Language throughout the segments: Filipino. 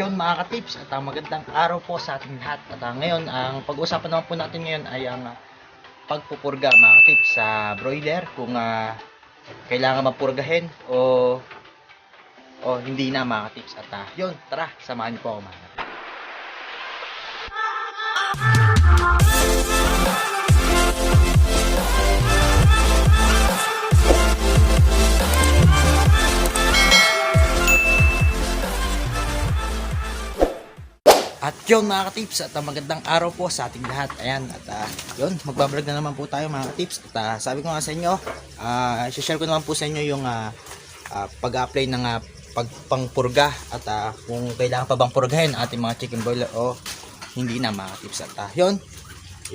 yun mga ka-tips, at magandang araw po sa ating lahat. At ngayon, ang pag-uusapan naman po natin ngayon ay ang pagpupurga mga ka-tips sa broiler, kung kailangan mapurgahin o hindi na mga ka-tips. At yun, tara, samahan niyo po ako mga ka-tips. At yun mga ka-tips, at magandang araw po sa ating lahat. Ayan, at yun, magbablog na naman po tayo mga ka-tips. At sabi ko nga sa inyo, i-share ko naman po sa inyo yung pag-apply ng pagpangpurga. At kung kailangan pa bang purgahin ating mga chicken broiler o hindi na mga ka-tips. At yun,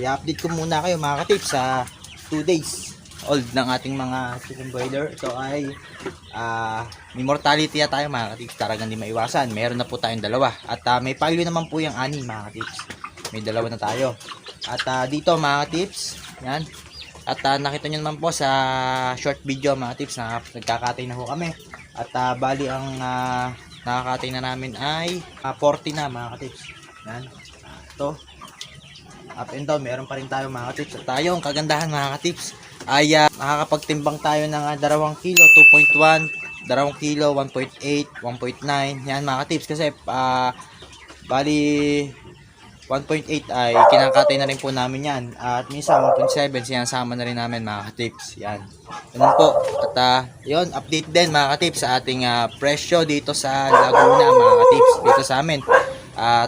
i-update ko muna kayo mga ka-tips sa 2 days old ng ating mga chicken broiler. Ito ay may mortality na tayo mga ka-tips, talagang hindi maiwasan. Meron na po tayong dalawa. At may value naman po yung 6 mga ka-tips. May dalawa na tayo. At dito mga ka-tips, yan. At nakita nyo naman po sa short video mga ka-tips na nagkakatay na po kami. At bali ang nakakatay na namin ay 40 na mga ka-tips. Yan. Ito. Up and down, meron pa rin tayo mga ka-tips. At tayong kagandahan mga ka-tips ay nakakapagtimbang tayo ng 2 kilo, 2.1, 2 kilo, 1.8, 1.9. Yan mga ka-tips, kasi bali 1.8 ay kinakatay na rin po namin yan. At minsan 1.7 sinasama na rin namin mga ka-tips. Yan. Ganun po. At yun, update din mga ka-tips sa ating presyo dito sa Laguna mga ka-tips. Dito sa amin.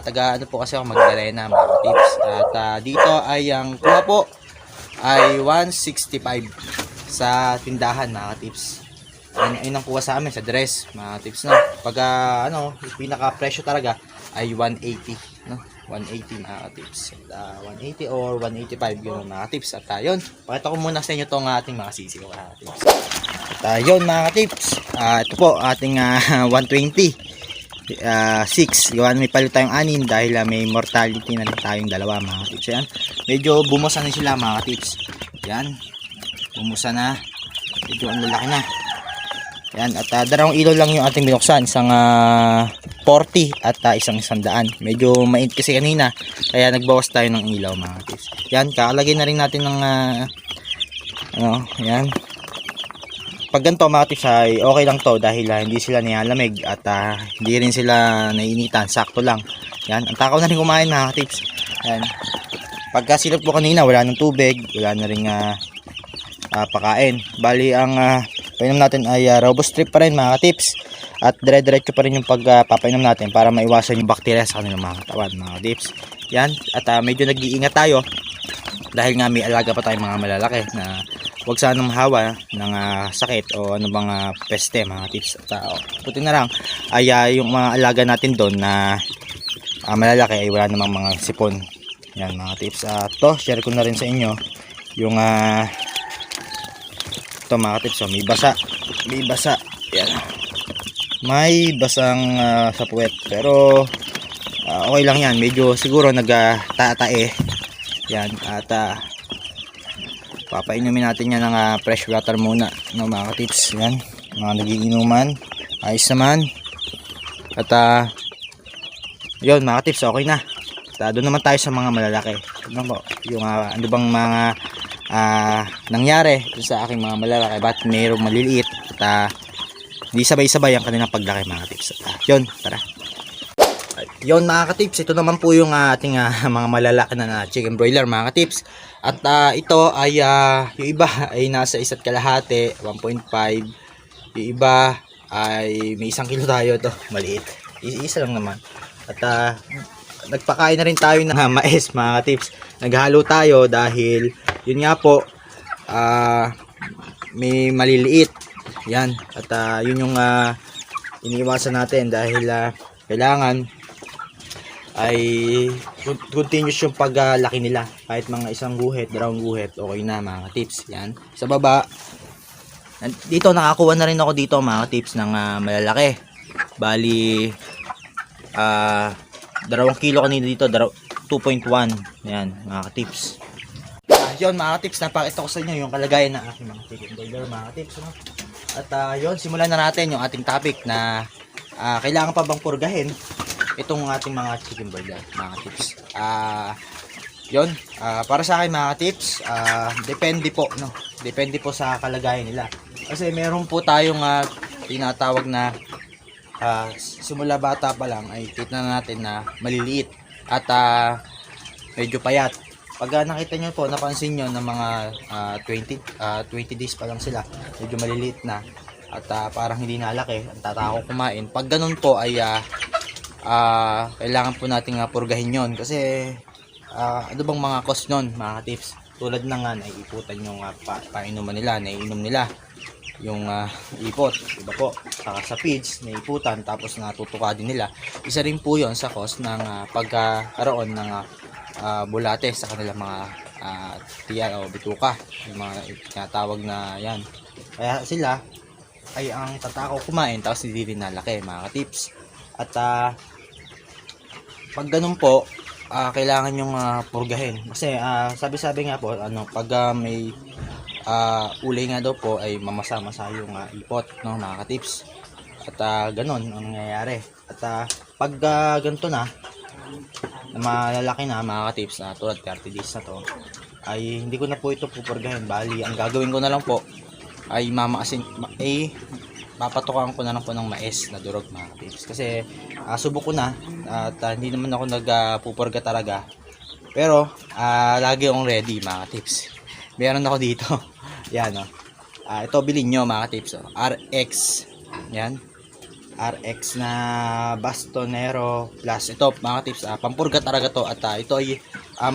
Taga ano po kasi ako, Magdalena mga ka-tips. At dito ay ang kuha po ay 165 sa tindahan mga tips. Ayun ang kuha sa amin sa dress mga tips, no. Pag ano, pinaka presyo talaga ay 180, no. 180 mga tips. 180 or 185 yun mga tips. At yun, pakita ko muna sa inyo tong ating mga sisiw mga tips. At yun mga tips, ito po ating 120 6, gawa may palit tayong 6 dahil may mortality na tayong dalawa mga tips. Yan, medyo bumusa na sila mga tips. Yan, bumusa na, medyo ang lalaki na. Yan, at 2 ilaw lang yung ating binuksan, isang 40 at isang 100. Medyo mainit kasi kanina, kaya nagbawas tayo ng ilaw mga tips. Yan, kakalagay na rin natin ng ano, yan. Pag ganito mga tips ay okay lang to dahil hindi sila nilalamig at hindi rin sila nainitan, sakto lang. Yan, ang takaw na rin kumain mga tips. Yan. Pagka silip po kanina wala nang tubig, wala na ring pakain. Bali ang painom natin ay robust strip pa rin mga tips. At dire-diretso pa rin yung pagpapainom natin para maiwasan yung bakterya sa kanilang mga katawan mga tips. Yan, at medyo nag-iingat tayo dahil nga may alaga pa tayong mga malalaki na huwag sanang mahawa ng sakit o ano bang peste mga tips. At puti na lang ay yung mga alaga natin doon na malalaki ay wala namang mga sipon. Yan mga tips. To share ko na rin sa inyo yung ito mga tips. So, may basa. Yan. May basang sa puwet, pero okay lang yan. Medyo siguro nagtatae yan. At papainumin natin yan ng fresh water muna, no mga tips. Yan, mga nagiinuman, ayos naman. At yun mga tips, okay na. At doon naman tayo sa mga malalaki. Ano po, yung ano bang mga nangyari sa aking mga malalaki, ba't mayroong maliliit at hindi sabay-sabay ang kanilang paglaki mga tips. At yun, tara. Yun mga ka-tips, ito naman po yung ating mga malalaki na chicken broiler mga ka-tips. At ito ay yung iba ay nasa 1.5, 1.5. Yung iba ay may 1 kilo tayo, to maliit, isa lang naman. At nagpakain na rin tayo ng mais mga ka-tips. Naghalo tayo dahil yun nga po, may maliliit yan. At yun yung iniiwasan natin dahil kailangan ay continuous yung paglaki nila. Kahit mga 1 guhit, 2 guhit, okay na mga tips. Yan, sa baba dito nakakuha na rin ako dito mga tips ng malalaki. Bali 2 kilo kanina dito, 2.1. yan mga tips. Yun mga tips, napakita ko sa inyo yung kalagayan ng aking mga chicken broiler mga tips, no? At yun, simulan na natin yung ating topic na kailangan pa bang purgahin itong ating mga chicken bird mga tips. Yun, para sa akin mga tips, depende po, no? Depende po sa kalagayan nila. Kasi meron po tayong tinatawag na simula bata pa lang ay kita na natin na maliliit at medyo payat. Pag nakita nyo po, napansin nyo na mga 20 days pa lang sila, medyo maliliit na at parang hindi nalaki, ang tatakot kumain. Pag ganun po ay kailangan po nating purgahin yon kasi ano bang mga cause nun mga tips, tulad na nga naiiputan yung painuman nila, naiinom nila yung ipot, diba po, saka sa feeds naiiputan tapos natutuka din nila. Isa rin po yon sa cause ng pagkaroon ng bulate sa kanilang mga tiyan o bituka, yung mga tinatawag na yan. Kaya sila ay ang tatakaw kumain tapos hindi rin nalaki mga tips. At pag ganun po, kailangan yung purgahin kasi sabi-sabi nga po pag may ulay nga daw po ay mamasa-masa yung ipot, no mga tips. At ganun ang nangyayari. At pag ganito na malalaki na mga tips na tulad 30 days na to, ay hindi ko na po ito pupurgahin. Bali ang gagawin ko na lang po ay papatukan ko na lang po ng mais na durog mga tips kasi subok ko na at hindi naman ako nagpupurga talaga, pero lagi akong ready mga tips. Meron ako dito yan ito bilhin nyo mga tips RX, yan RX na Bastonero Plus. Ito mga tips, pampurga talaga to at ito ay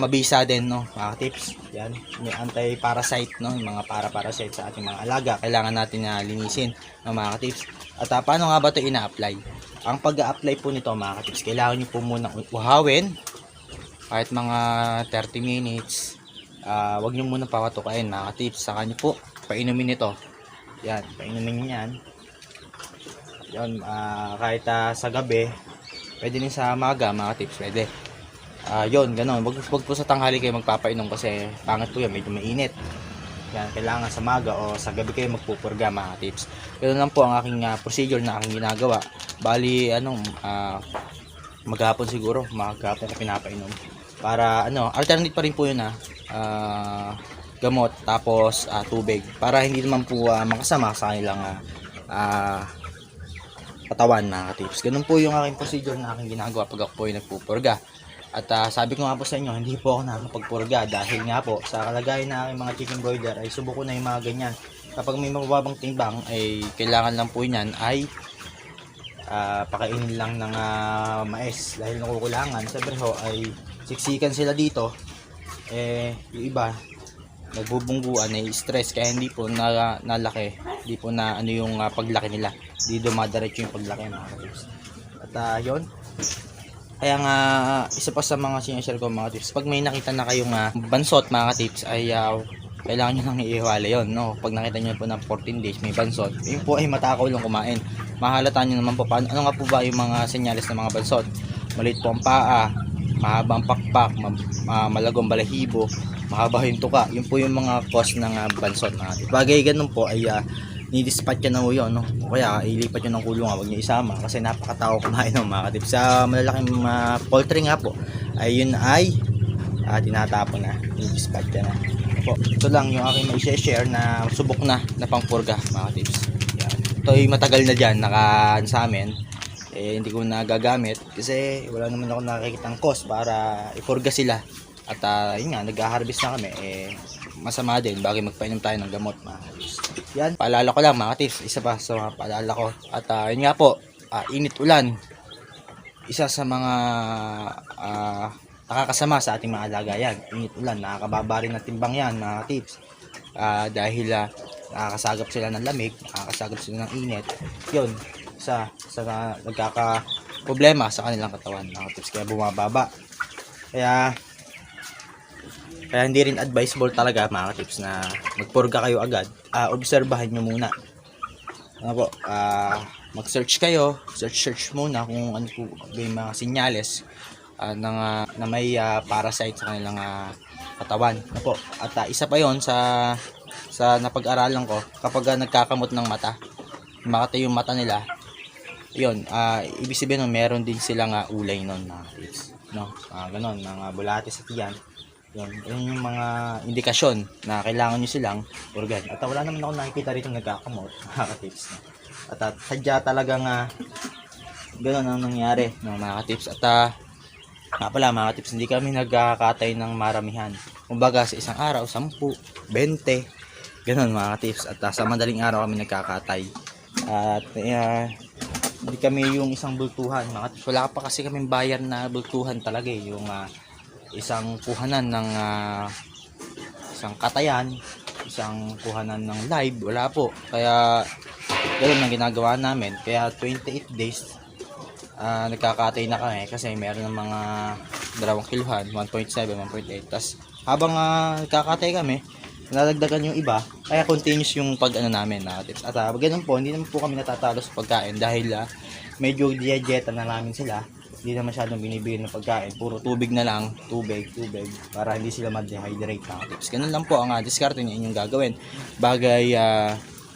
mabisa din, no mga tips. Yan, may anti-parasite, no, yung mga para-parasite sa ating mga alaga. Kailangan natin na linisin, no mga tips. At paano nga ba ito ina-apply? Ang pag-a-apply po nito mga tips, kailangan nyo po muna uhawin kahit mga 30 minutes. Wag nyo muna pawatukain mga tips. Saka nyo po painumin ito. Yan, painumin nyo yan. Yan, kahit sa gabi, pwede din sa maga mga tips, pwede. Yun, gano'n. Wag po sa tanghali kayo magpapainom kasi pangit po yan, medyo mainit. Yan, kailangan sa maga o sa gabi kayo magpupurga mga tips. Ganun lang po ang aking procedure na aking ginagawa. Bali, maghapon siguro, maghapon ko pinapainom. Para, alternate pa rin po yun gamot, tapos tubig. Para hindi naman po makasama sa kanilang katawan mga tips. Ganun po yung aking procedure na aking ginagawa pag ako po ay nagpupurga. At sabi ko nga po sa inyo, hindi po ako nakakapagpurga dahil nga po sa kalagayan na aking mga chicken broiler ay subok ko na yung mga ganyan. Kapag may mababang timbang ay kailangan lang po niyan ay pakainin lang ng mais dahil nakukulangan. Sabi ho ay siksikan sila dito, yung iba nagbubungguan ay stress kaya hindi po nalaki, hindi po na yung paglaki nila, hindi dumadiretso yung paglaki mga tips. At yun, kaya nga isa pa sa mga sinashare ko mga tips, pag may nakita na kayong bansot mga tips ay kailangan nyo nang iiwala yun, no? Pag nakita nyo po ng 14 days may bansot, yun po ay matakaw lang kumain. Mahalata nyo naman po paano, ano nga po ba yung mga senyales ng mga bansot. Maliit po ang paa, mahabang pakpak, malagong balahibo, mahaba yung tuka. Yun po yung mga cause ng bansot mga tips. Bagay ganun po ay ni-dispatch na ho yun, no? Kaya ilipat nyo ng kulungan, huwag nyo isama kasi napakatao kumain ng mga tips. Sa malalaking poultry nga po ay yun ay tinatapon na, ni-dispatch na po. Ito lang yung aking may share na subok na pangpurga mga tips. Yan. Ito ay matagal na dyan sa amin, hindi ko nagagamit kasi wala naman ako nakikitang cost para ipurga sila. At yun nga, nag-harvest na kami, masama din bagay magpainom tayo ng gamot mga tips. Yan, paalala ko lang mga tips, isa pa sa mga paalala ko. At yun nga po, init ulan, isa sa mga nakakasama sa ating mga alaga yan. Init ulan, nakakababa rin ng timbang yan mga tips. Dahil nakakasagap sila ng lamig, nakakasagap sila ng init. Yun, sa nagkaka-problema sa kanilang katawan mga tips, kaya bumababa. Kaya hindi rin advisable talaga mga tips na magpurga kayo agad. Obserbahan nyo muna. Ano po, mag-search kayo, search muna kung ano po yung mga sinyales na may parasite sa kanilang katawan. Ano po, at isa pa yon sa napag-aralan ko, kapag nagkakamot ng mata, makata yung mata nila, yun, ibig sabihin nun, meron din silang ulay nun mga tips, no? Ganon, mga bulatis at yan. Yun yung mga indikasyon na kailangan nyo silang organ. At wala naman ako nakikita rito nagkakamot, mga tips. No? At sadya talagang ganon ang nangyari, no, mga tips. At nga pala mga tips, hindi kami nagkakatay ng maramihan. Kumbaga sa isang araw, 10, 20, ganon mga tips. At sa madaling araw kami nagkakatay. At hindi kami yung isang bultuhan mga tips. Wala pa kasi kaming bayar na bultuhan talaga yung isang kuhanan ng isang katayan, isang kuhanan ng live, wala po. Kaya ganoon ang ginagawa namin. Kaya 28 days nagkakatay na kami kasi meron ng mga 2 kiluhan, 1.7, 1.8. Tas habang nagkakatay kami, nadagdagan yung iba, kaya continuous yung namin na tips. At ganun po, hindi naman po kami natatalo sa pagkain dahil medyo dieta na namin sila. Hindi na masyadong binibigyan ng pagkain, puro tubig na lang, tubig para hindi sila ma-dehydrate mga tips. Ganun lang po ang diskarte niyo inyong gagawin bagay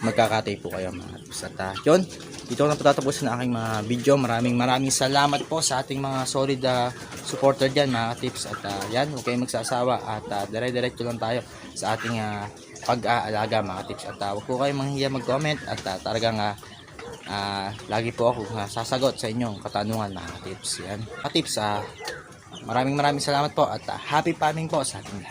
magkakatay po kayo mga tips. At yun, dito ko na patatapusin ang aking mga video. Maraming salamat po sa ating mga solid supporter dyan mga tips. At yan, huwag kayong magsasawa at dire-diretso lang tayo sa ating pag-aalaga mga tips. At huwag po kayong manghiya mag-comment at talagang lagi po ako sasagot sa inyong katanungan mga tips. Yan, mga tips, maraming salamat po at happy farming po sa ating lahat.